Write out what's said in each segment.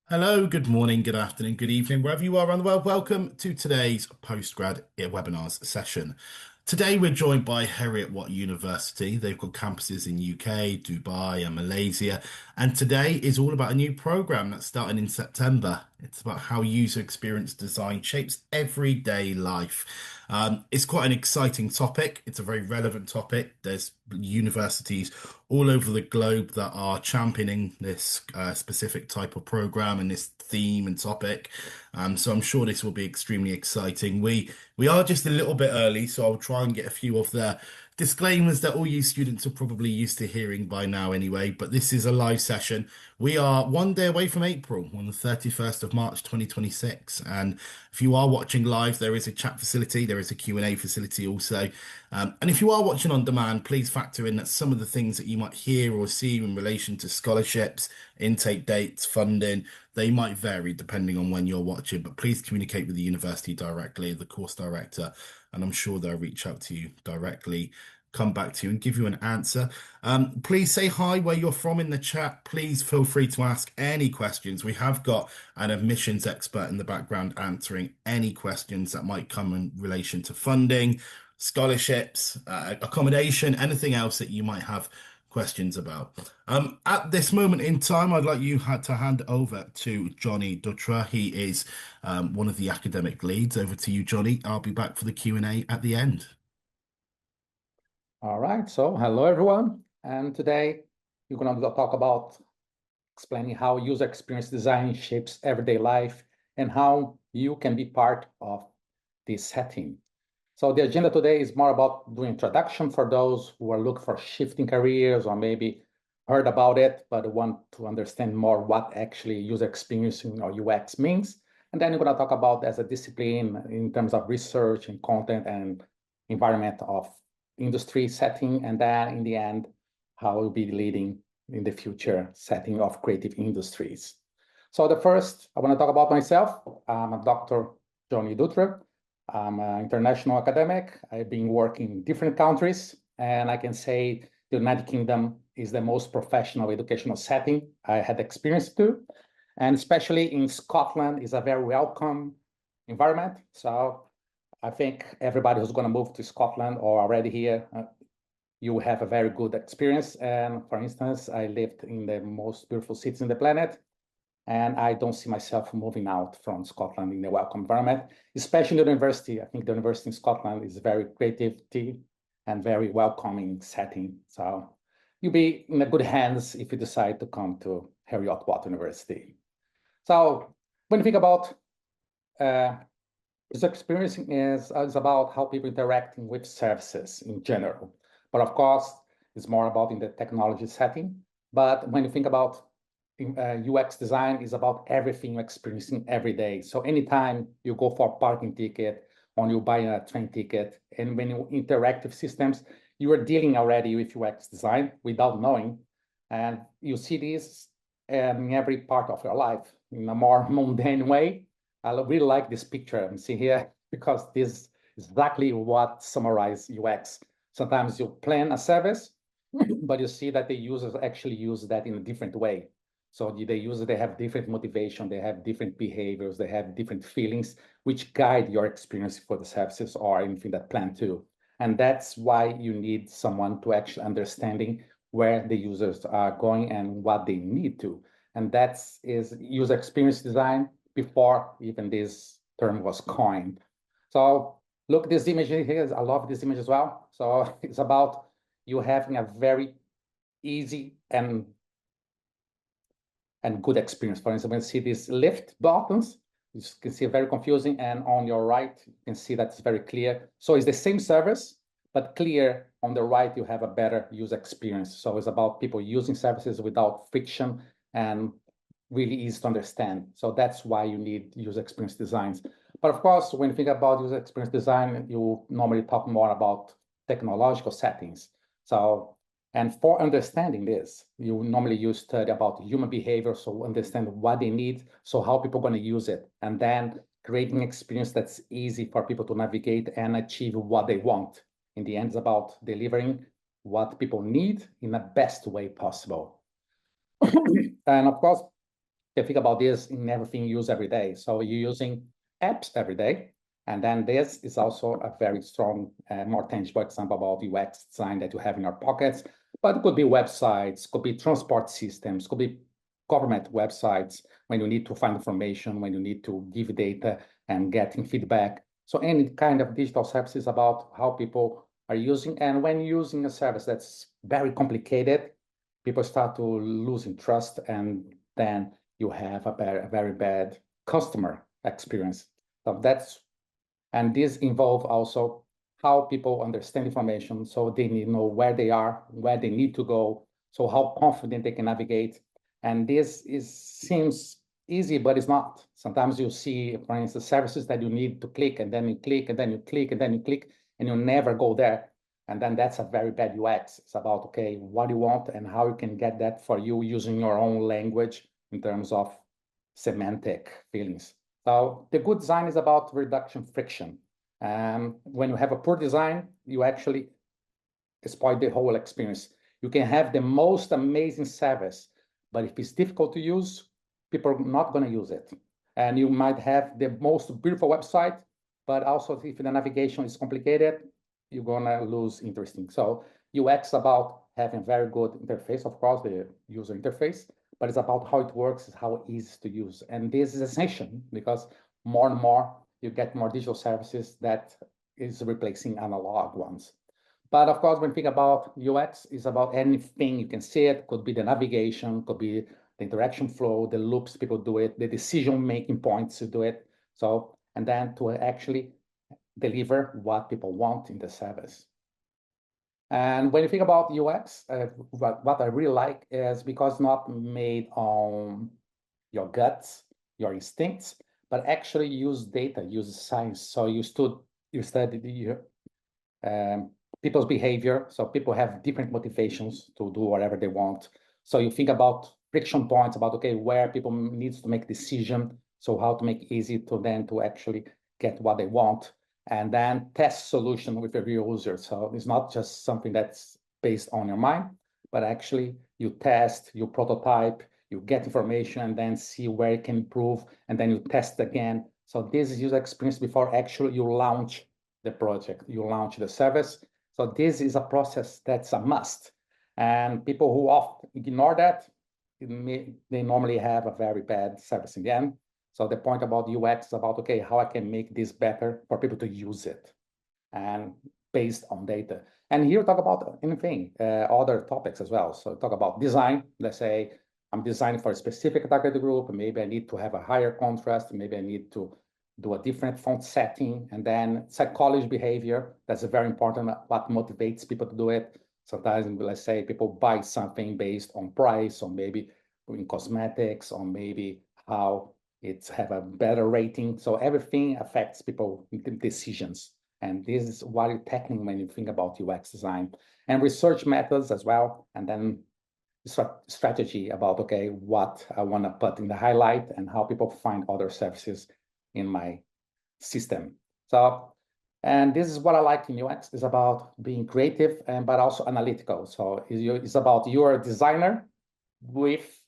Hello, good morning, good afternoon, good evening, wherever you are around the world. Welcome to today's Postgrad webinars session. Today we're joined by Heriot-Watt University. They've got campuses in UK, Dubai and Malaysia. And today is all about a new program that's starting in September. It's about how user experience design shapes everyday life. It's quite an exciting topic. It's a very relevant topic. There's universities all over the globe that are championing this specific type of program and this theme and topic. So I'm sure this will be extremely exciting. We are just a little bit early, so I'll try and get a few of the disclaimers that all you students are probably used to hearing by now anyway. But this is a live session. We are one day away from April on the 31st of March 2026. And if you are watching live, there is a chat facility, there is a Q&A facility also. And if you are watching on demand, please factor in that some of the things that you might hear or see in relation to scholarships, intake dates, funding, they might vary depending on when you're watching. But please communicate with the university directly, the course director, and I'm sure they'll reach out to you directly, come back to you and give you an answer. Please say hi where you're from in the chat. Please feel free to ask any questions. We have got an admissions expert in the background answering any questions that might come in relation to funding, scholarships, accommodation, anything else that you might have questions about. At this moment in time, I'd like you to hand over to Johnny Dutra. He is one of the academic leads. Over to you, Johnny. I'll be back for the Q&A at the end. All right, so hello everyone. And today we're going to talk about explaining how user experience design shapes everyday life and how you can be part of this setting. So the agenda today is more about doing introduction for those who are looking for shifting careers or maybe heard about it, but want to understand more what actually user experience or UX means. And then we're going to talk about as a discipline in terms of research and content and environment of industry setting. And then in the end, how we'll be leading in the future setting of creative industries. So the first, I want to talk about myself. I'm a Dr. Johnny Dutra. I'm an international academic. I've been working in different countries, and I can say the United Kingdom is the most professional educational setting I had experience to. And especially in Scotland is a very welcome environment. So I think everybody who's going to move to Scotland or already here, you have a very good experience. And for instance, I lived in the most beautiful cities in the planet, and I don't see myself moving out from Scotland in a welcome environment, especially the university. I think the university in Scotland is very creativity and very welcoming setting. So you'll be in a good hands if you decide to come to Heriot-Watt University. So when you think about user experience is about how people interacting with services in general. But of course, it's more about in the technology setting. But when you think about UX design is about everything you're experiencing every day. So anytime you go for a parking ticket or you buy a train ticket, and when you interact with systems, you are dealing already with UX design without knowing. And you see this in every part of your life in a more mundane way. I really like this picture I'm seeing here because this is exactly what summarizes UX. Sometimes you plan a service, but you see that the users actually use that in a different way. So they have different motivation, they have different behaviors, they have different feelings, which guide your experience for the services or anything that plan to. And that's why you need someone to actually understanding where the users are going and what they need to. And that is user experience design before even this term was coined. So look, this image here, I love this image as well. So it's about you having a very easy and good experience. For instance, when you see these lift buttons, you can see very confusing, and on your right, you can see that it's very clear. So it's the same service, but clear on the right, you have a better user experience. So it's about people using services without friction and really easy to understand. So that's why you need user experience designs. But of course, when you think about user experience design, you normally talk more about technological settings. So, and for understanding this, you normally study about human behavior, so understand what they need, so how people are going to use it, and then creating experience that's easy for people to navigate and achieve what they want. In the end, it's about delivering what people need in the best way possible. And of course, you think about this in everything you use every day. So you're using apps every day. And then this is also a very strong, more tangible example about UX design that you have in our pockets. But it could be websites, could be transport systems, could be government websites when you need to find information, when you need to give data and getting feedback. So any kind of digital service is about how people are using. And when using a service that's very complicated, people start to losing trust, and then you have a very bad customer experience. So and this involve also how people understand information, so they need to know where they are, where they need to go, so how confident they can navigate. And seems easy, but it's not. Sometimes you see, for instance, services that you need to click, and then you click, and then you click, and then you click, and you never go there. And then that's a very bad UX. It's about, okay, what you want and how you can get that for you using your own language in terms of semantic feelings. So the good design is about reduction friction. When you have a poor design, you actually spoil the whole experience. You can have the most amazing service, but if it's difficult to use, people are not going to use it. And you might have the most beautiful website, but also if the navigation is complicated, you're going to lose interesting. So UX about having very good interface, of course, the user interface, but it's about how it works, how it is to use. And this is essential because more and more you get more digital services that is replacing analog ones. But of course, when you think about UX, it's about anything you can see it. Could be the navigation, could be the interaction flow, the loops people do it, the decision-making points to do it. So, and then to actually deliver what people want in the service. And when you think about UX, what I really like is because it's not made on your guts, your instincts, but actually use data, use science. So you study people's behavior. So people have different motivations to do whatever they want. So you think about friction points, about, okay, where people needs to make decision. So how to make easy to them to actually get what they want, and then test solution with every user. So it's not just something that's based on your mind, but actually you test, you prototype, you get information, and then see where it can improve, and then you test again. So this is user experience before actually you launch the project, you launch the service. So this is a process that's a must. And people who often ignore that, they normally have a very bad service in the end. So the point about UX is about, okay, how I can make this better for people to use it, and based on data. And here talk about anything, other topics as well. So talk about design. Let's say I'm designing for a specific target group. Maybe I need to have a higher contrast. Maybe I need to do a different font setting. And then psychology behavior. That's very important. What motivates people to do it. Sometimes, let's say, people buy something based on price, or maybe in cosmetics, or maybe how it's have a better rating. So everything affects people decisions. And this is what you're tackling when you think about UX design. And research methods as well. And then strategy about, okay, what I want to put in the highlight and how people find other services in my system. So, and this is what I like in UX, is about being creative, but also analytical. So it's about you're a designer with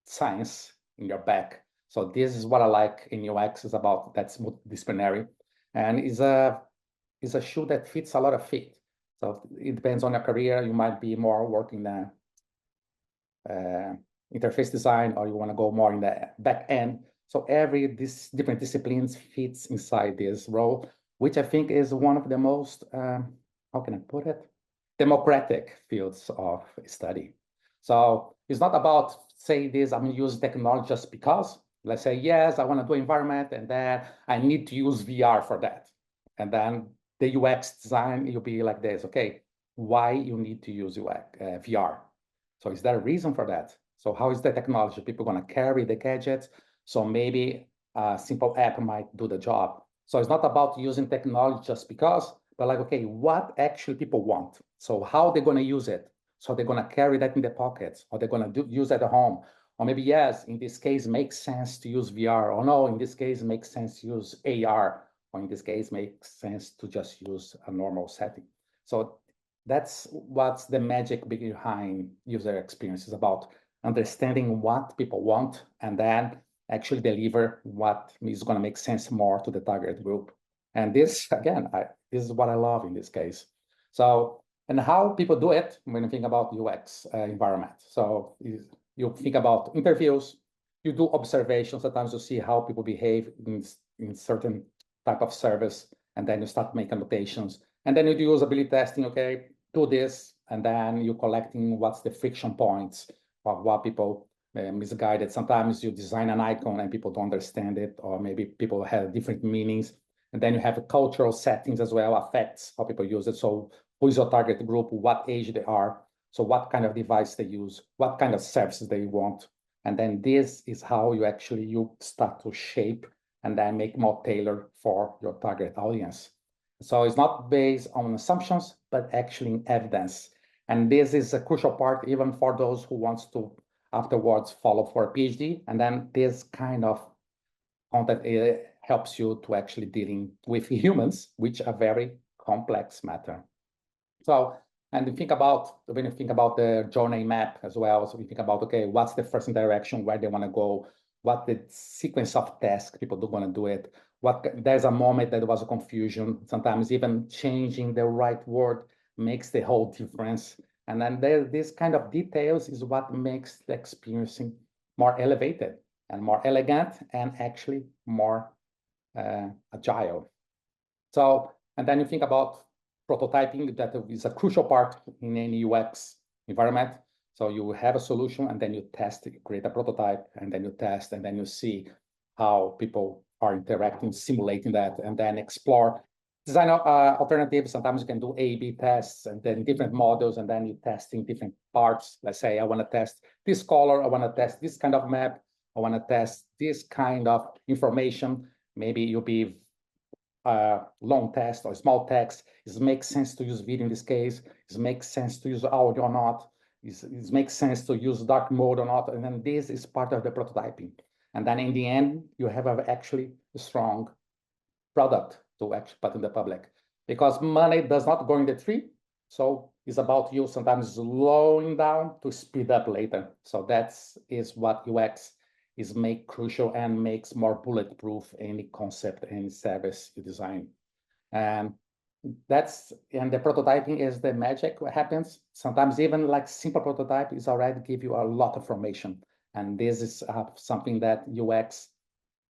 science in your back. So this is what I like in UX, is about that's multidisciplinary, and is a shoe that fits a lot of feet. So it depends on your career. You might be more working the interface design, or you want to go more in the back end. So these different disciplines fits inside this role, which I think is one of the most, how can I put it? Democratic fields of study. So it's not about say this, I'm going to use technology just because. Let's say, yes, I want to do environment, and then I need to use VR for that. And then the UX design, you'll be like this, okay, why you need to use VR? So is there a reason for that? So how is the technology? People going to carry the gadgets? So maybe a simple app might do the job. So it's not about using technology just because, but like, okay, what actually people want? So how they're going to use it? So they're going to carry that in their pockets, or they're going to use it at home. Or maybe, yes, in this case, makes sense to use VR, or no, in this case, makes sense to use AR, or in this case, makes sense to just use a normal setting. So that's what's the magic behind user experience, is about understanding what people want, and then actually deliver what is going to make sense more to the target group. And this, again, this is what I love in this case. So, and how people do it when you think about UX environment. So you think about interviews, you do observations. Sometimes you see how people behave in certain type of service, and then you start making annotations. And then you do usability testing, okay, do this, and then you're collecting what's the friction points of what people misguided. Sometimes you design an icon and people don't understand it, or maybe people have different meanings. And then you have cultural settings as well, affects how people use it. So who is your target group, what age they are, so what kind of device they use, what kind of services they want. And then this is how you start to shape and then make more tailored for your target audience. So it's not based on assumptions, but actually in evidence. And this is a crucial part even for those who wants to afterwards follow for a PhD. And then this kind of content helps you to actually dealing with humans, which are very complex matter. So, and when you think about the journey map as well, so we think about, okay, what's the first interaction, where they want to go, what the sequence of tasks people do want to do it, there's a moment that there was a confusion, sometimes even changing the right word makes the whole difference. And then this kind of details is what makes the experiencing more elevated and more elegant and actually more agile. So, and then you think about prototyping, that is a crucial part in any UX environment. So you have a solution and then you test, you create a prototype, and then you test, and then you see how people are interacting, simulating that, and then explore design alternatives. Sometimes you can do A/B tests and then different models, and then you testing different parts. Let's say I want to test this color, I want to test this kind of map, I want to test this kind of information. Maybe you'll be long text or small text. It makes sense to use video in this case. It makes sense to use audio or not. It makes sense to use dark mode or not. And then this is part of the prototyping. And then in the end, you have actually a strong product to actually put in the public, because money does not go in the tree. So it's about you sometimes slowing down to speed up later. So is what UX is make crucial and makes more bulletproof any concept, any service you design. And the prototyping is the magic what happens. Sometimes even like simple prototype is already give you a lot of information. And this is something that UX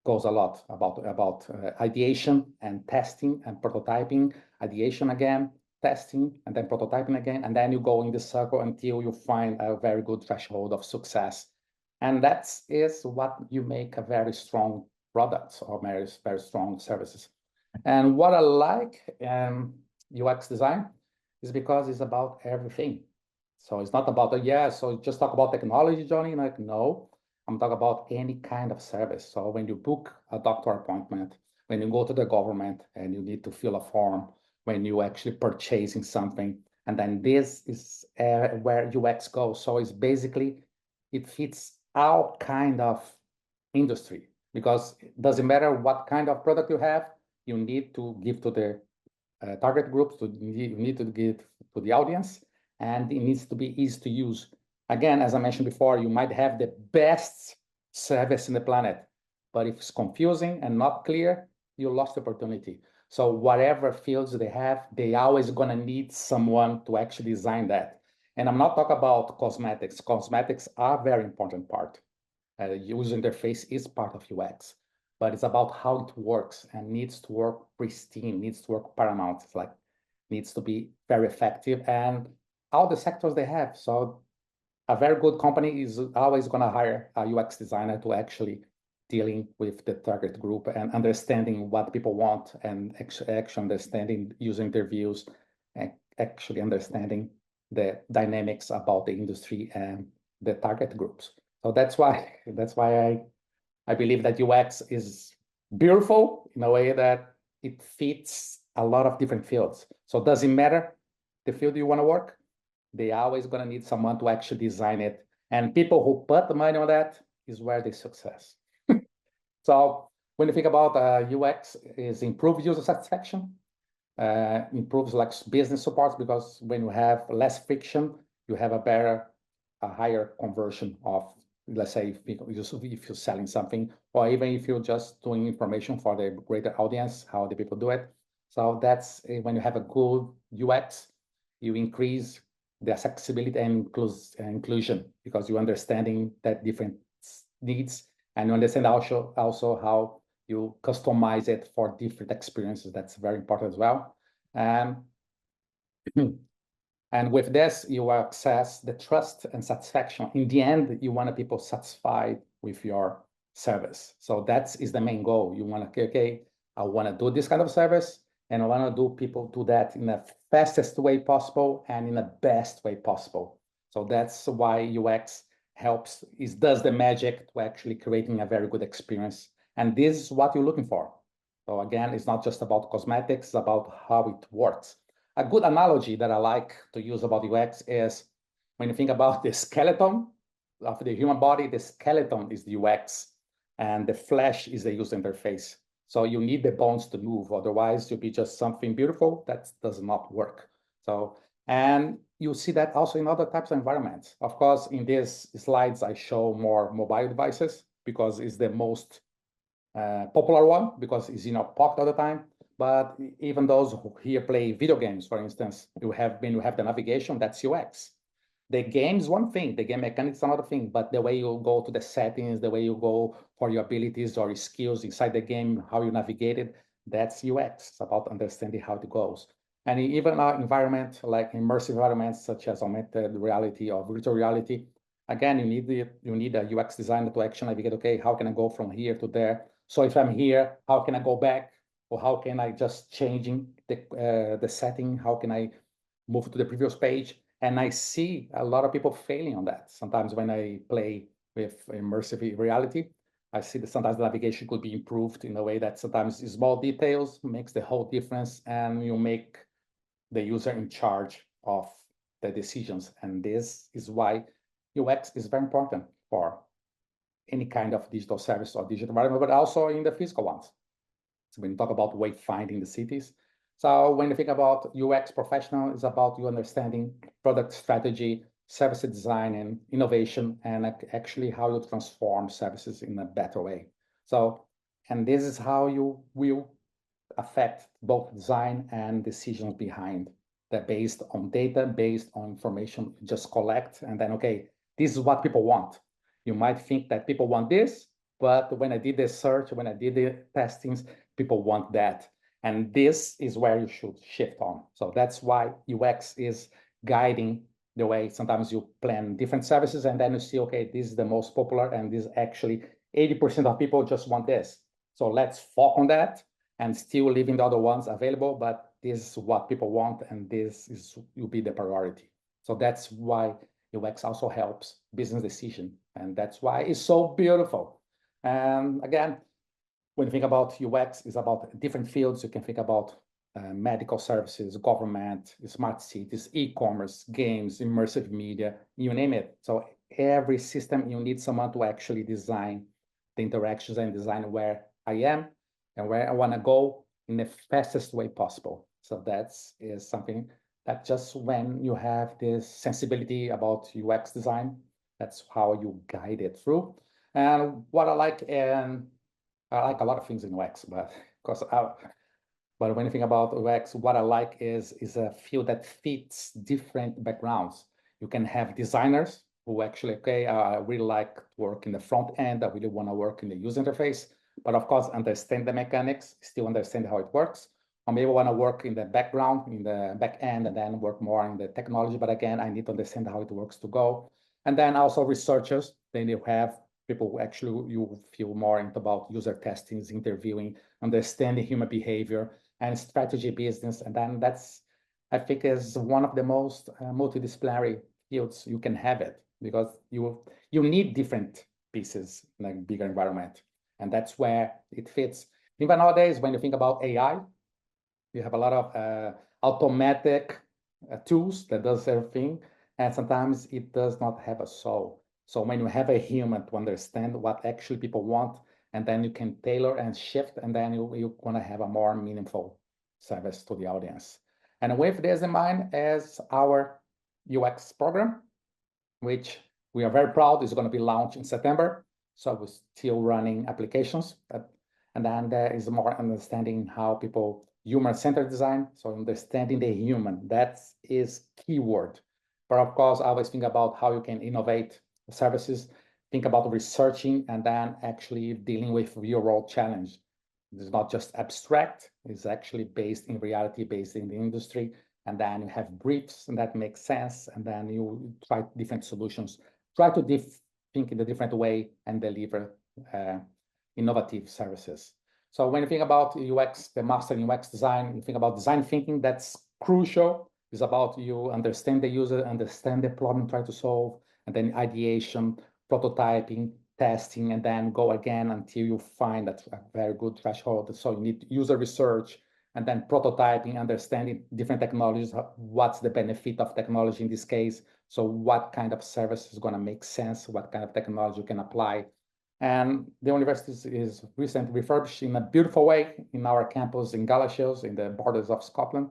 goes a lot about ideation and testing and prototyping, ideation again, testing, and then prototyping again. And then you go in the circle until you find a very good threshold of success. And that is what you make a very strong product or very, very strong services. And what I like UX design is because it's about everything. So it's not about, so just talk about technology, Johnny. Like, no, I'm talking about any kind of service. So when you book a doctor appointment, when you go to the government and you need to fill a form, when you actually purchasing something, and then this is where UX goes. So it's basically, it fits all kind of industry, because it doesn't matter what kind of product you have, you need to give to the target groups, you need to give to the audience, and it needs to be easy to use. Again, as I mentioned before, you might have the best service in the planet, but if it's confusing and not clear, you lost the opportunity. So whatever fields they have, they always gonna need someone to actually design that. And I'm not talking about cosmetics. Cosmetics are a very important part. User interface is part of UX, but it's about how it works and needs to work pristine, needs to work paramount. It's like, needs to be very effective, and all the sectors they have. So a very good company is always going to hire a UX designer to actually dealing with the target group and understanding what people want, and actually understanding user interviews, and actually understanding the dynamics about the industry and the target groups. So that's why I believe that UX is beautiful in a way that it fits a lot of different fields. So it doesn't matter the field you want to work, they always going to need someone to actually design it. And people who put the money on that is where they success. So when you think about UX, is improve user satisfaction, improves like business support, because when you have less friction, you have a better a higher conversion of, let's say, if you're selling something, or even if you're just doing information for the greater audience, how the people do it. So that's when you have a good UX, you increase the accessibility and inclusion, because you're understanding that different needs, and you understand also how you customize it for different experiences. That's very important as well. And with this, you access the trust and satisfaction. In the end, you want people satisfied with your service. So that is the main goal. You want to, okay, I want to do this kind of service, and I want to do people do that in the fastest way possible and in the best way possible. So that's why UX helps, does the magic to actually creating a very good experience. And this is what you're looking for. So again, it's not just about cosmetics, it's about how it works. A good analogy that I like to use about UX is when you think about the skeleton of the human body, the skeleton is the UX and the flesh is the user interface. So you need the bones to move, otherwise you'll be just something beautiful that does not work. So, and you see that also in other types of environments. Of course, in these slides, I show more mobile devices because it's the most popular one, because it's in our pocket all the time. But even those who here play video games, for instance, you have the navigation, that's UX. The game is one thing, the game mechanics is another thing, but the way you go to the settings, the way you go for your abilities or your skills inside the game, how you navigate it, that's UX. It's about understanding how it goes. And even our environment, like immersive environments such as augmented reality or virtual reality, again, you need a UX designer to actually navigate, okay, how can I go from here to there? So if I'm here, how can I go back? Or how can I just changing the setting? How can I move to the previous page? And I see a lot of people failing on that. Sometimes when I play with immersive reality, I see that sometimes the navigation could be improved in a way that sometimes small details makes the whole difference, and you make the user in charge of the decisions. And this is why UX is very important for any kind of digital service or digital environment, but also in the physical ones. So when you talk about wayfinding the cities, so when you think about UX professional, it's about you understanding product strategy, service design, and innovation, and actually how you transform services in a better way. So, and this is how you will affect both design and decisions behind that, based on data, based on information you just collect, and then, okay, this is what people want. You might think that people want this, but when I did the search, when I did the testings, people want that. And this is where you should shift on. So that's why UX is guiding the way. Sometimes you plan different services and then you see, okay, this is the most popular, and this actually 80% of people just want this. So let's focus on that and still leaving the other ones available, but this is what people want, and this will be the priority. So that's why UX also helps business decision, and that's why it's so beautiful. And again, when you think about UX, it's about different fields. You can think about medical services, government, smart cities, e-commerce, games, immersive media, you name it. So every system, you need someone to actually design the interactions and design where I am and where I want to go in the fastest way possible. So is something that just when you have this sensibility about UX design, that's how you guide it through. And what I like a lot of things in UX, but but when you think about UX, what I like is a field that fits different backgrounds. You can have designers who actually, okay, I really like to work in the front end. I really want to work in the user interface, but of course, understand the mechanics, still understand how it works. Or maybe I want to work in the background, in the back end, and then work more in the technology. But again, I need to understand how it works to go. And then also researchers, then you have people who actually you feel more into about user testings, interviewing, understanding human behavior, and strategy business. And then that's, I think, is one of the most multidisciplinary fields you can have it, because you need different pieces in a bigger environment. And that's where it fits. Even nowadays, when you think about AI, you have a lot of automatic tools that does everything, and sometimes it does not have a soul. So when you have a human to understand what actually people want, and then you can tailor and shift, and then you're gonna have a more meaningful service to the audience. And with this in mind as our UX program, which We are very proud. It's going to be launched in September. So we're still running applications. And then there is more understanding how people human-centered design. So understanding the human, that is keyword. But of course, I always think about how you can innovate services, think about researching, and then actually dealing with real-world challenge. It's not just abstract, it's actually based in reality, based in the industry. And then you have briefs, and that makes sense. And then you try different solutions, try to think in a different way and deliver innovative services. So when you think about UX, the master in UX design, you think about design thinking, that's crucial. It's about you understand the user, understand the problem, try to solve, and then ideation, prototyping, testing, and then go again until you find a very good threshold. So you need user research, and then prototyping, understanding different technologies, what's the benefit of technology in this case. So what kind of service is going to make sense, what kind of technology you can apply. And the university is recently refurbished in a beautiful way in our campus in Galashiels, in the borders of Scotland.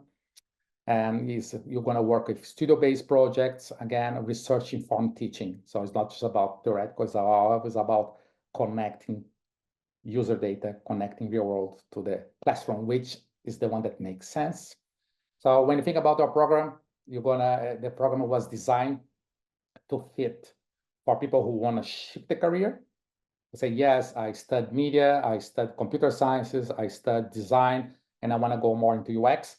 And you're going to work with studio-based projects, again, research-informed teaching. So it's not just about theoretical, it's always about connecting user data, connecting real world to the classroom, which is the one that makes sense. So when you think about our program, the program was designed to fit for people who want to shift the career. Say, yes, I studied media, I studied computer sciences, I studied design, and I want to go more into UX.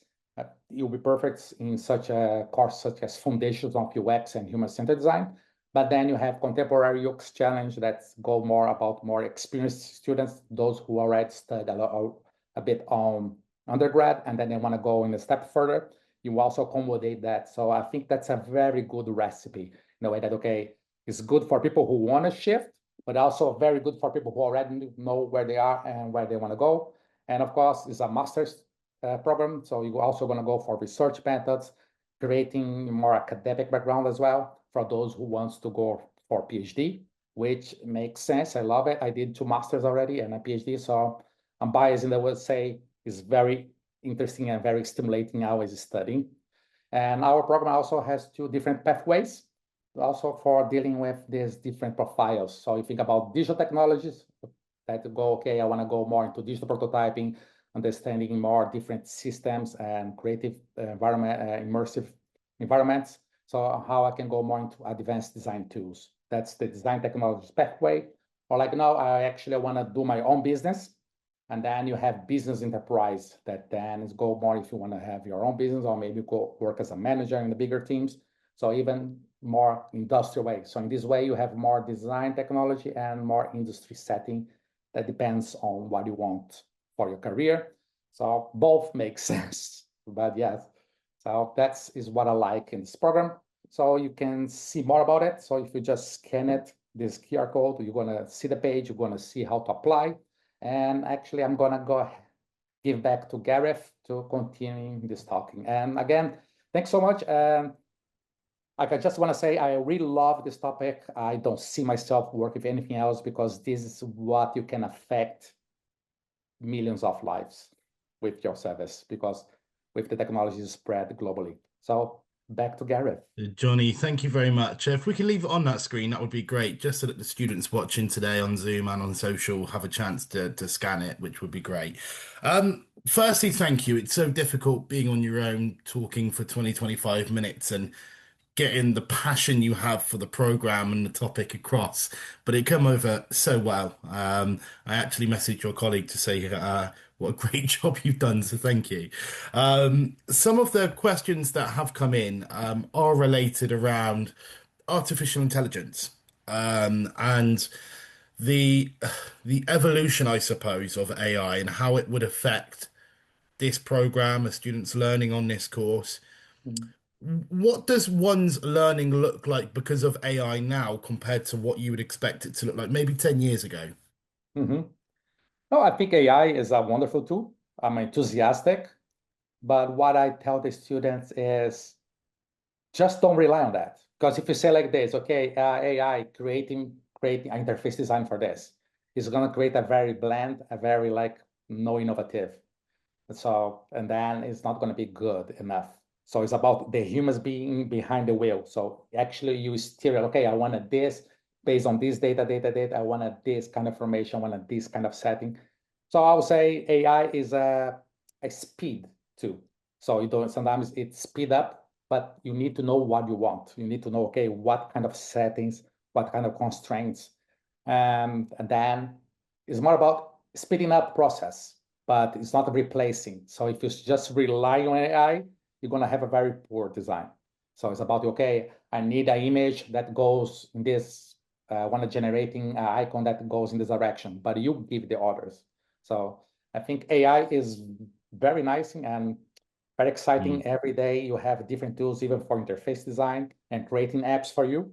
You'll be perfect in such a course such as Foundations of UX and Human-Centered Design. But then you have Contemporary UX Challenge that go more about more experienced students, those who already studied a bit on undergrad, and then they want to go in a step further. You also accommodate that. So I think that's a very good recipe in a way that, okay, it's good for people who want to shift, but also very good for people who already know where they are and where they want to go. And of course, it's a master's program. So you're also going to go for research methods, creating more academic background as well for those who wants to go for PhD, which makes sense. I love it. I did 2 masters already and a PhD. So I'm biased in that I would say it's very interesting and very stimulating always studying. And our program also has 2 different pathways also for dealing with these different profiles. So you think about digital technologies that go, okay, I want to go more into digital prototyping, understanding more different systems and creative environment, immersive environments. So how I can go more into advanced design tools. That's the design technologies pathway. Or like now, I want to do my own business. And then you have business enterprise that then is go more if you want to have your own business or maybe go work as a manager in the bigger teams. So even more industrial way. So in this way, you have more design technology and more industry setting that depends on what you want for your career. So both make sense, but yes. So that is what I like in this program. So you can see more about it. So if you just scan it, this QR code, you're gonna see the page, you're gonna see how to apply. And actually, I'm gonna go give back to Gareth to continue this talking. And again, thanks so much. Like I just want to say, I really love this topic. I don't see myself work with anything else because this is what you can affect millions of lives with your service because with the technology spread globally. So back to Gareth. Johnny, thank you very much. If we can leave it on that screen, that would be great, just so that the students watching today on Zoom and on social have a chance to scan it, which would be great. Firstly, thank you. It's so difficult being on your own, talking for 20, 25 minutes and getting the passion you have for the program and the topic across, but it came over so well. I actually messaged your colleague to say what a great job you've done, so thank you. Some of the questions that have come in are related around artificial intelligence and the the evolution, I suppose, of AI and how it would affect this program, the students learning on this course. Mhm. What does one's learning look like because of AI now compared to what you would expect it to look like maybe 10 years ago? Mhm. No, I think AI is a wonderful tool. I'm enthusiastic, but what I tell the students is just don't rely on that. Because if you say like this, okay, AI creating an interface design for this, it's gonna create a very bland, a very like no innovative. So, and then it's not gonna be good enough. So it's about the humans being behind the wheel. So actually you steer, okay, I wanted this based on this data. I wanted this kind of information, I wanted this kind of setting. So I would say AI is a speed too. So you don't, sometimes it's speed up, but you need to know what you want. You need to know, okay, what kind of settings, what kind of constraints. And then it's more about speeding up process, but it's not replacing. So if you just rely on AI, you're going to have a very poor design. So it's about, okay, I need an image that goes in this, I want to generating an icon that goes in this direction, but you give the orders. So I think AI is very nice and very exciting. Mm. Every day you have different tools, even for interface design and creating apps for you.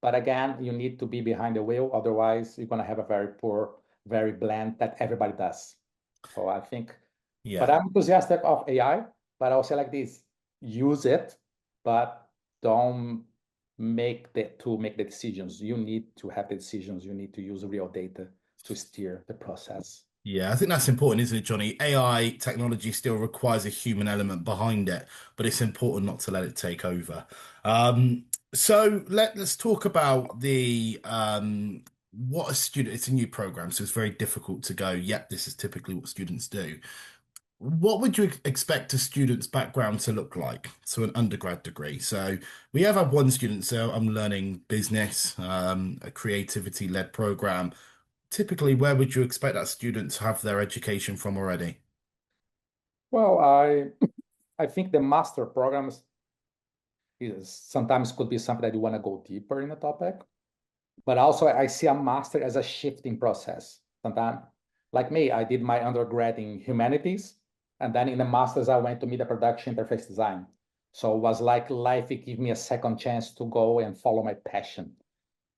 But again, you need to be behind the wheel. Otherwise, you're going to have a very poor, very bland that everybody does. So I think, but Yeah. I'm enthusiastic of AI, but I'll say like this, use it, but don't make the decisions. You need to have the decisions. You need to use real data to steer the process. Yeah, I think that's important, isn't it, Johnny? AI technology still requires a human element behind it, but it's important not to let it take over. So let's talk about the what a student. It's a new program, so it's very difficult to go. Yep, this is typically what students do. What would you expect a student's background to look like? So an undergrad degree. So we have had one student, so I'm learning business, a creativity-led program. Typically, where would you expect that student to have their education from already? Well, I think the master programs is sometimes could be something that you want to go deeper in the topic. But also I see a master as a shifting process. Sometimes, like me, I did my undergrad in humanities, and then in the masters I went to media production interface design. So it was like life, it gave me a second chance to go and follow my passion.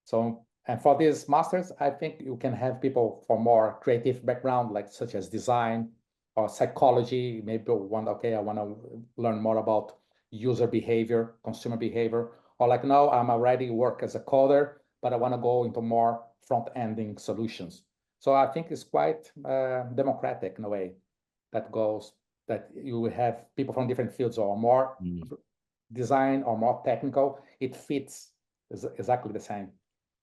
So, and for these masters, I think you can have people for more creative background, like such as design or psychology. Maybe one, okay, I want to learn more about user behavior, consumer behavior, or like, no, I'm already work as a coder, but I want to go into more front-ending solutions. So I think it's quite democratic in a way that goes that you have people from different fields or more Mm. design or more technical. It fits exactly the same.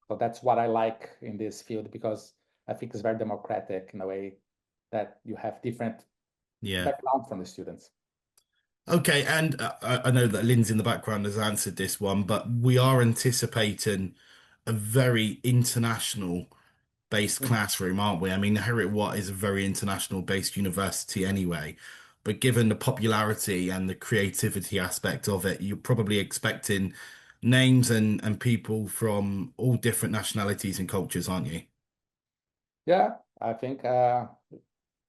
So that's what I like in this field because I think it's very democratic in a way that you have different Yeah. background from the students. Okay, and I know that Lynn's in the background has answered this one, but we are anticipating a very international based Mhm. classroom, aren't we? I mean, Heriot-Watt is a very international based university anyway, but given the popularity and the creativity aspect of it, you're probably expecting names and people from all different nationalities and cultures, aren't you? Yeah, I think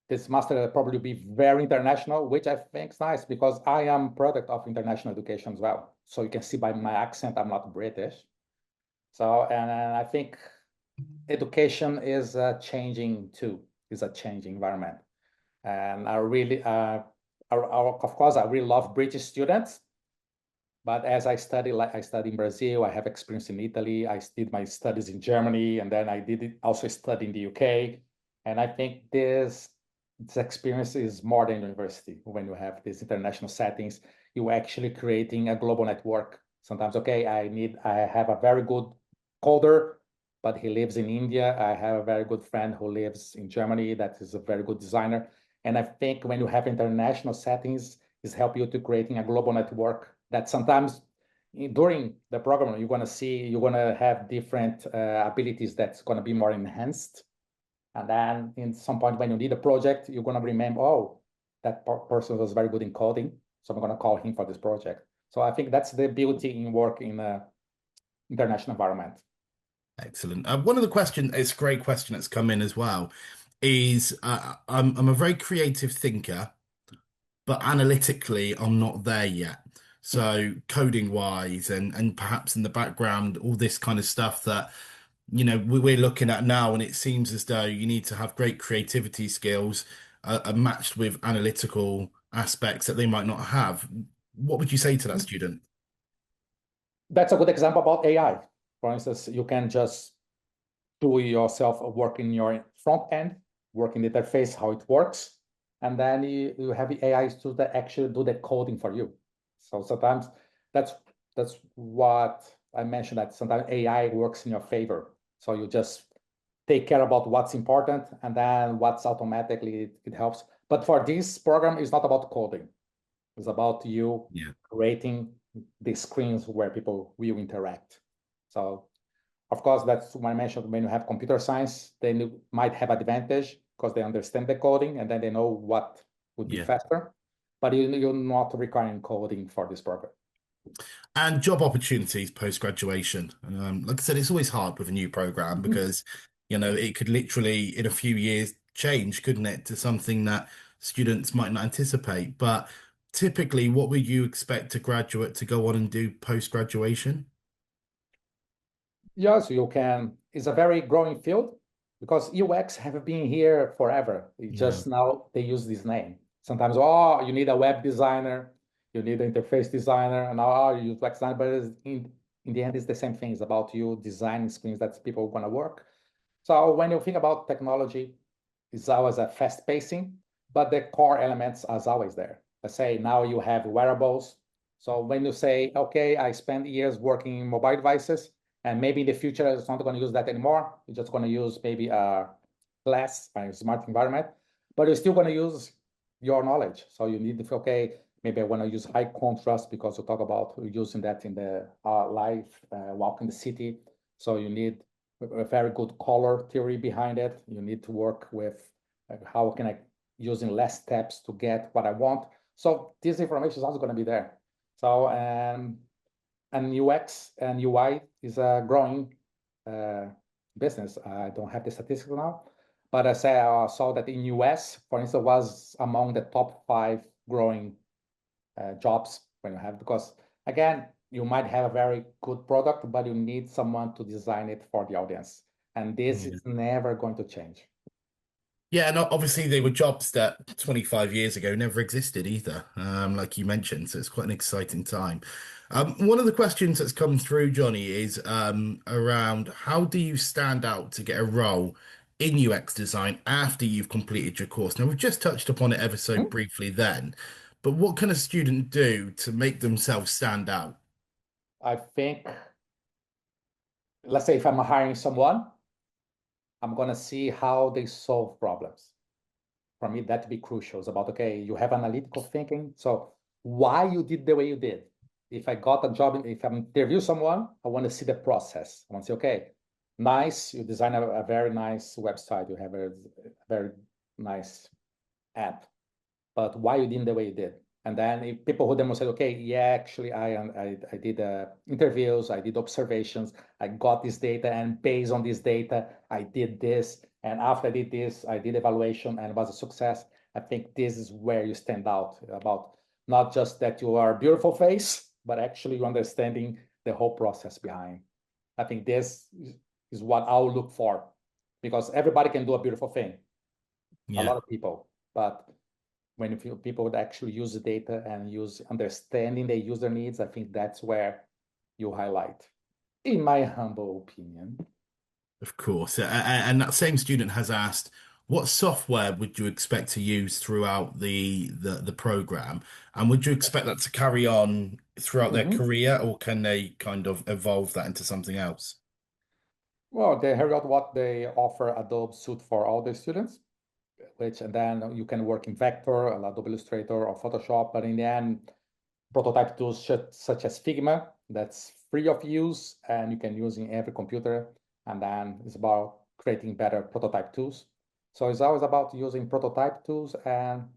this master will probably be very international, which I think is nice because I am product of international education as well. So you can see by my accent, I'm not British. So, and I think education is changing too, is a changing environment. And I really, of course, I really love British students. But as I study, like I study in Brazil, I have experience in Italy. I did my studies in Germany, and then I did also study in the UK. And I think this experience is more than university. When you have these international settings, you're actually creating a global network. Sometimes, okay, I have a very good coder, but he lives in India. I have a very good friend who lives in Germany that is a very good designer. And I think when you have international settings, is help you to creating a global network that sometimes during the program you're going to have different abilities that's going to be more enhanced, and then in some point when you need a project you're going to remember, oh, that person was very good in coding, so I'm going to call him for this project. So I think that's the beauty in work in a international environment. Excellent. One of the questions, it's a great question that's come in as well, is I'm a very creative thinker, but analytically, I'm not there yet. So coding wise and perhaps in the background, all this kind of stuff that, we're looking at now, and it seems as though you need to have great creativity skills matched with analytical aspects that they might not have. What would you say to that student? That's a good example about AI. For instance, you can just do yourself a work in your front end, work in the interface, how it works. And then you have the AI tools that actually do the coding for you. So sometimes that's that's what I mentioned, that sometimes AI works in your favor. So you just take care about what's important, and then what's automatically it helps. But for this program, it's not about coding. It's about you Yeah. creating the screens where people will interact. So of course, that's when I mentioned, when you have computer science, then you might have advantage because they understand the coding and then they know what would be Yeah. faster. But you're not requiring coding for this program. And job opportunities post graduation. Like I said, it's always hard with a new program because, it could literally in a few years change, couldn't it, to something that students might not anticipate. But typically, what would you expect a graduate to go on and do post graduation? Yes, you can. It's a very growing field because UX have been here forever. It's Yeah. just now they use this name. Sometimes, oh, you need a web designer, you need an interface designer, and now you use UX designer. But in the end, it's the same thing. It's about you designing screens that people want to work. So when you think about technology, it's always a fast pacing, but the core elements are always there. Let's say now you have wearables. So when you say, okay, I spent years working in mobile devices, and maybe in the future it's not going to use that anymore. You're just going to use maybe a glass, a smart environment, but you're still going to use your knowledge. So you need to, okay, maybe I want to use high contrast because we talk about using that in the live walk in the city. So you need a very good color theory behind it. You need to work with how can I using less steps to get what I want. So this information is also going to be there. So and UX and UI is a growing uh, business. I don't have the statistics now, but I say I saw that in US, for instance, was among the top 5 growing jobs when you have, because again, you might have a very good product, but you need someone to design it for the audience. And this Yeah. is never going to change. Yeah, and obviously they were jobs that 25 years ago never existed either, like you mentioned. So it's quite an exciting time. One of the questions that's come through, Johnny, is around how do you stand out to get a role in UX design after you've completed your course? Now, we've just touched upon it ever so Hmm? briefly then, but what can a student do to make themselves stand out? I think, let's say if I'm hiring someone, I'm going to see how they solve problems. For me, that'd be crucial. It's about, okay, you have analytical thinking. So why you did the way you did? If I got a job, if I'm interview someone, I want to see the process. I want to say, okay, nice, you design a very nice website, you have a very nice app, but why you did the way you did? And then if people who demonstrate, okay, yeah, actually, I did interviews, I did observations, I got this data, and based on this data, I did this. And after I did this, I did evaluation and it was a success. I think this is where you stand out about not just that you are a beautiful face, but actually you understanding the whole process behind. I think this is what I'll look for because everybody can do a beautiful thing, a Yeah. lot of people, but when people would actually use the data and use understanding the user needs, I think that's where you highlight, in my humble opinion. Of course. And that same student has asked, what software would you expect to use throughout the program? And would you expect that to carry on throughout their Mhm. career, or can they kind of evolve that into something else? Well, the Heriot-Watt, they offer Adobe Suite for all the students, which, and then you can work in Vector, Adobe Illustrator, or Photoshop. But in the end, prototype tools such as Figma, that's free of use and you can use in every computer. And then it's about creating better prototype tools. So it's always about using prototype tools and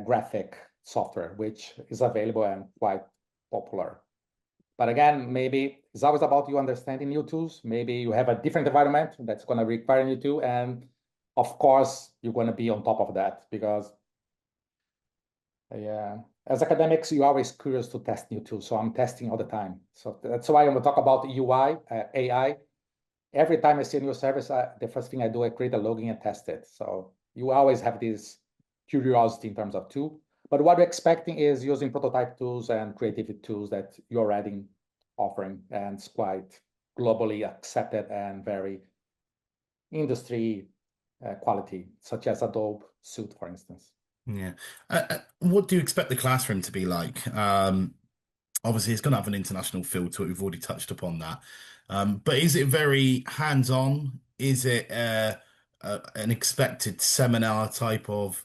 graphic software, which is available and quite popular. But again, maybe it's always about you understanding new tools. Maybe you have a different environment that's going to require new tool. And of course, you're going to be on top of that because yeah, as academics, you're always curious to test new tools. So I'm testing all the time. So that's why I'm going to talk about UI, AI. Every time I see a new service, the first thing I do, I create a login and test it. So you always have this curiosity in terms of tool. But what we're expecting is using prototype tools and creativity tools that you're already offering, and it's quite globally accepted and very industry quality, such as Adobe Suite, for instance. Yeah. What do you expect the classroom to be like? Obviously, it's going to have an international feel to it. We've already touched upon that. But is it very hands-on? Is it an expected seminar type of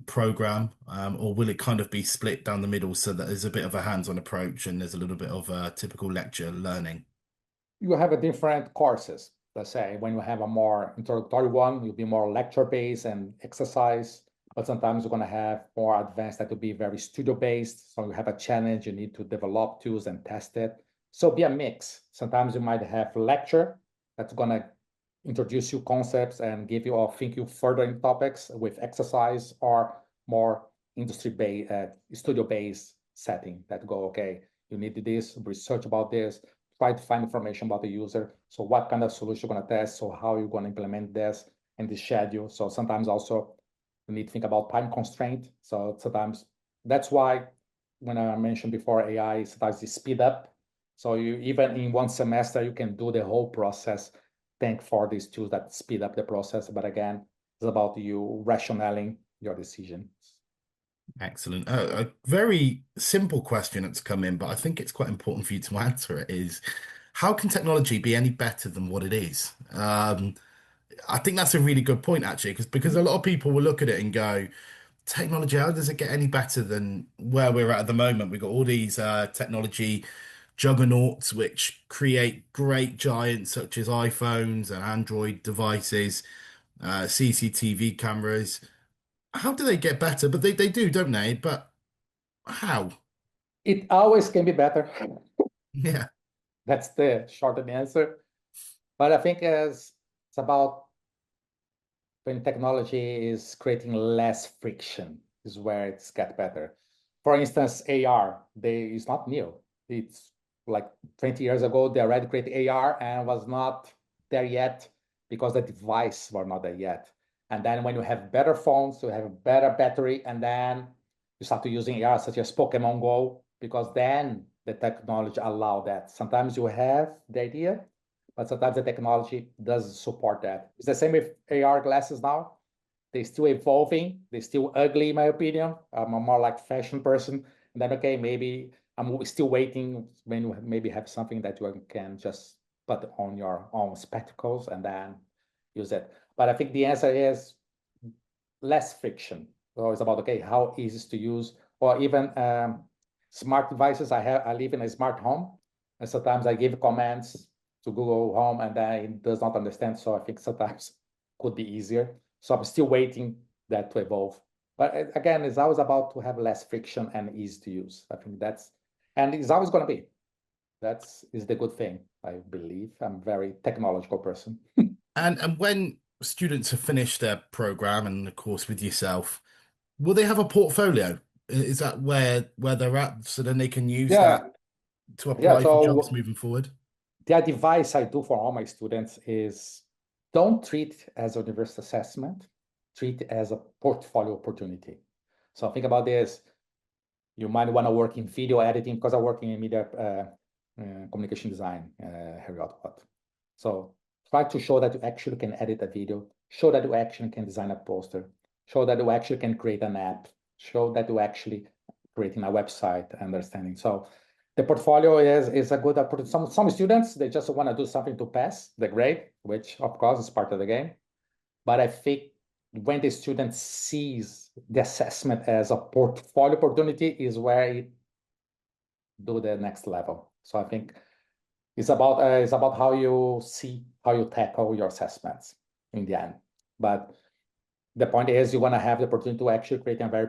program, or will it kind of be split down the middle so that there's a bit of a hands-on approach and there's a little bit of typical lecture learning? You have a different courses. Let's say when you have a more introductory one, you'll be more lecture-based and exercise, but sometimes you're going to have more advanced that will be very studio-based. So you have a challenge, you need to develop tools and test it. So be a mix. Sometimes you might have lecture that's going to introduce you concepts and give you or think you further in topics with exercise or more industry-based, studio-based setting that go, okay, you need this, research about this, try to find information about the user. So what kind of solution you're going to test? So how you're going to implement this and the schedule. So sometimes also you need to think about time constraint. So sometimes that's why when I mentioned before AI, sometimes the speed up. So you even in one semester, you can do the whole process. Thank for these tools that speed up the process. But again, it's about you rationaling your decisions. Excellent. A very simple question that's come in, but I think it's quite important for you to answer it is, how can technology be any better than what it is? I think that's a really good point, actually, because a lot of people will look at it and go, technology, how does it get any better than where we're at the moment? We've got all these technology juggernauts which create great giants such as iPhones and Android devices, CCTV cameras. How do they get better? But they do, don't they? But how? It always can be better. Yeah. That's the short answer. But I think it's about when technology is creating less friction is where it's get better. For instance, AR, it's not new. It's like 20 years ago, they already created AR and was not there yet because the device were not there yet. And then when you have better phones, you have a better battery, and then you start to using AR such as Pokemon Go, because then the technology allow that. Sometimes you have the idea, but sometimes the technology doesn't support that. It's the same with AR glasses now. They're still evolving. They're still ugly, in my opinion. I'm a more like fashion person. And then, okay, maybe I'm still waiting when you maybe have something that you can just put on your own spectacles and then use it. But I think the answer is less friction. So it's about, okay, how easy is to use, or even smart devices. I live in a smart home, and sometimes I give commands to Google Home, and then it does not understand. So I think sometimes could be easier. So I'm still waiting that to evolve. But again, it's always about to have less friction and easy to use. I think and it's always going to be. That's is the good thing, I believe. I'm a very technological person. And when students have finished their program and of course with yourself, will they have a portfolio? Is that where they're at so then they can use that Yeah, to yeah. apply for jobs So moving forward? the advice I do for all my students is don't treat as a university assessment, treat it as a portfolio opportunity. So think about this. You might want to work in video editing because I work in media communication design, Heriot-Watt. So try to show that you actually can edit a video, show that you actually can design a poster, show that you actually can create an app, show that you actually creating a website, understanding. So the portfolio is a good opportunity. Some students, they just want to do something to pass the grade, which of course is part of the game. But I think when the student sees the assessment as a portfolio opportunity is where it do the next level. So I think it's about how you see how you tackle your assessments in the end. But the point is you want to have the opportunity to actually create a very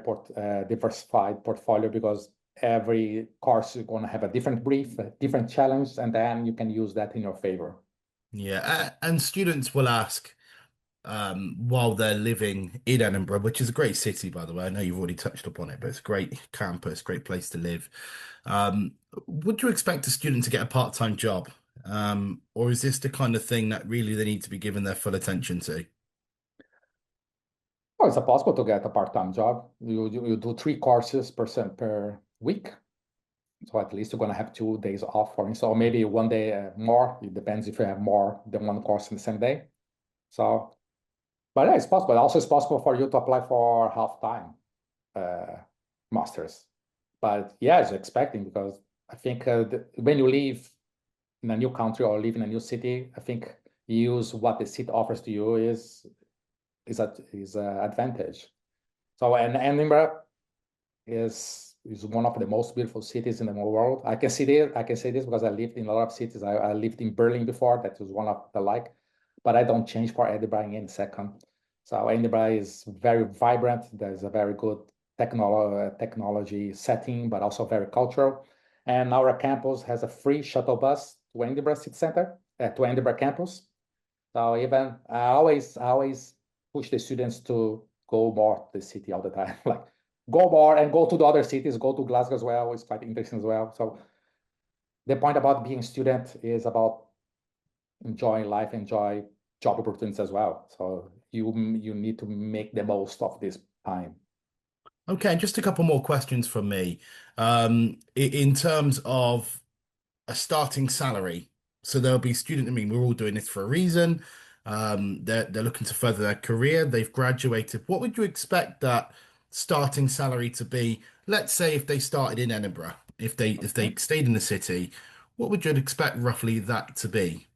diversified portfolio because every course is going to have a different brief, a different challenge, and then you can use that in your favor. Yeah, and students will ask while they're living in Edinburgh, which is a great city, by the way. I know you've already touched upon it, but it's a great campus, great place to live. Um, would you expect a student to get a part-time job? Or is this the kind of thing that really they need to be given their full attention to? Oh, it's possible to get a part-time job. You do 3 courses per week. So at least you're going to have 2 days off for instance, or maybe one day more. It depends if you have more than one course in the same day. So But yeah, it's possible. Also, it's possible for you to apply for half-time uh, masters. But yeah, it's expecting because I think when you live in a new country or live in a new city, I think use what the city offers to you is a advantage. So and Edinburgh is one of the most beautiful cities in the whole world. I can see this. I can say this because I lived in a lot of cities. I lived in Berlin before. That was one of the like, but I don't change for Edinburgh in any second. So Edinburgh is very vibrant. There's a very good technology setting, but also very cultural. And our campus has a free shuttle bus to Edinburgh City Center, to Edinburgh campus. So even I always push the students to go more to the city all the time. Like go more and go to the other cities, go to Glasgow as well. It's quite interesting as well. So the point about being a student is about enjoying life, enjoy job opportunities as well. So you need to make the most of this time. Okay, just a couple more questions from me. In terms of a starting salary. So there'll be student, I mean, we're all doing this for a reason. They're looking to further their career. They've graduated. What would you expect that starting salary to be? Let's say if they started in Edinburgh, if they stayed in the city, what would you expect roughly that to be?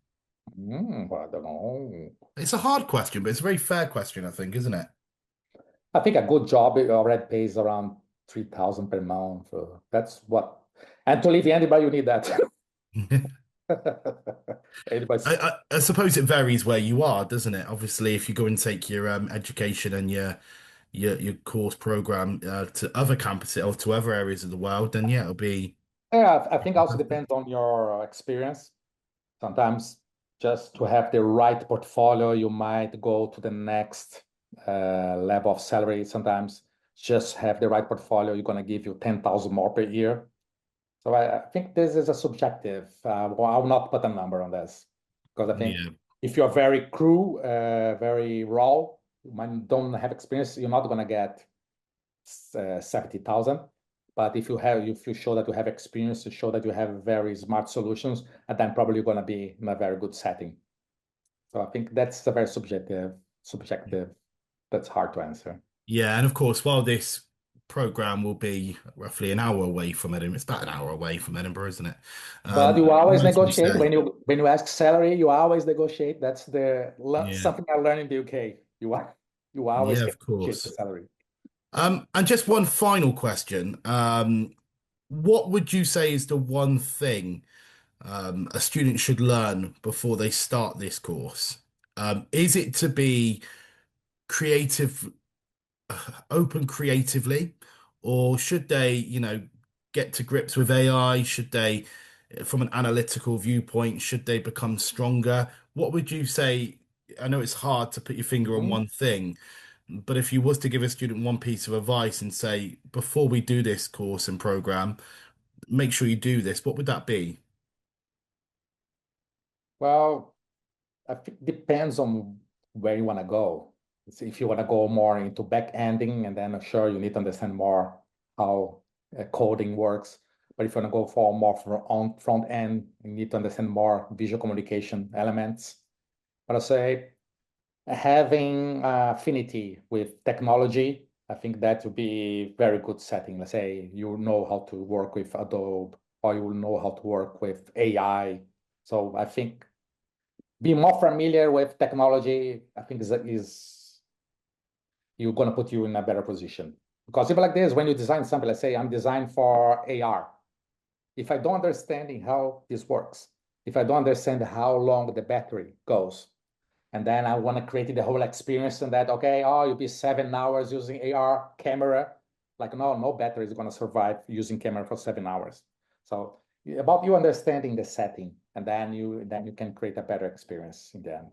Well, I don't know. It's a hard question, but it's a very fair question, I think, isn't it? I think a good job already pays around 3,000 per month. That's what, and to live in Edinburgh, you need that. I, Anybody's, I suppose it varies where you are, doesn't it? Obviously, if you go and take your education and your course program to other campuses or to other areas of the world, then yeah, it'll be yeah, I think also depends on your experience. Sometimes just to have the right portfolio, you might go to the next level of salary. Sometimes just have the right portfolio, you're going to give you 10,000 more per year. So I think this is a subjective. Well, I will not put a number on this because I think yeah. if you're very crude, very raw, man, don't have experience, you're not going to get 70,000. But if you show that you have experience, you show that you have very smart solutions, and then probably you're going to be in a very good setting. So I think that's a very subjective. That's hard to answer. Yeah, and of course, while this program will be roughly an hour away from Edinburgh, it's about an hour away from Edinburgh, isn't it? But you always As we negotiate say, when you ask salary. You always negotiate. That's yeah, something I learned in the UK. You always yeah, can of negotiate the course. salary. And just one final question. What would you say is the one thing a student should learn before they start this course? Is it to be creative open creatively, or should they, get to grips with AI? Should they, from an analytical viewpoint, should they become stronger? What would you say? I know it's hard to put your finger on Mhm. one thing, but if you was to give a student one piece of advice and say, before we do this course and program, make sure you do this, what would that be? Well, I think depends on where you want to go. If you want to go more into back ending, and then sure you need to understand more how coding works. But if you want to go for more on front end, you need to understand more visual communication elements. But I say having affinity with technology, I think that would be very good setting. Let's say you know how to work with Adobe, or you will know how to work with AI. So I think being more familiar with technology, I think is you're going to put you in a better position. Because even like this, when you design something, let's say I'm designed for AR. If I don't understand how this works, if I don't understand how long the battery goes, and then I want to create the whole experience and that, okay, oh, you'll be 7 hours using AR camera. Like, no battery is going to survive using camera for 7 hours. So about you understanding the setting, and then you can create a better experience in the end.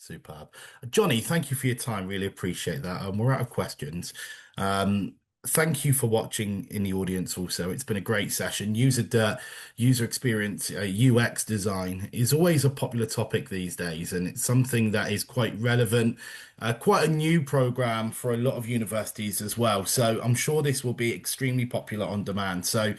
Superb. Johnny, thank you for your time. Really appreciate that. We're out of questions. Um, Thank you for watching in the audience also. It's been a great session. User experience, UX design is always a popular topic these days, and it's something that is quite relevant, quite a new program for a lot of universities as well. So I'm sure this will be extremely popular on demand. So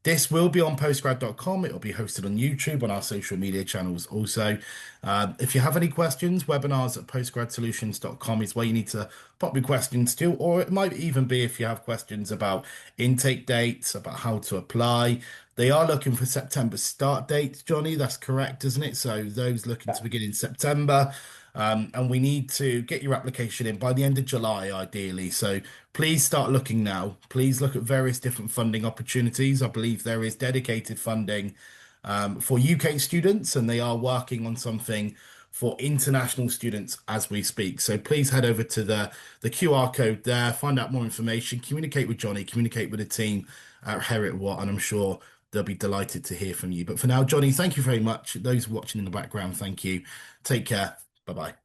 This will be on postgrad.com. It'll be hosted on YouTube, on our social media channels also. If you have any questions, webinars at postgradsolutions.com is where you need to pop your questions to, or it might even be if you have questions about intake dates, about how to apply. They are looking for September start dates, Johnny. That's correct, isn't it? So those looking to begin in September. And we need to get your application in by the end of July, ideally. So please start looking now. Please look at various different funding opportunities. I believe there is dedicated funding for UK students, and they are working on something for international students as we speak. So please head over to the QR code there, find out more information, communicate with Johnny, communicate with the team at Heriot-Watt, and I'm sure they'll be delighted to hear from you. But for now, Johnny, thank you very much. Those watching in the background, thank you. Take care. Bye bye.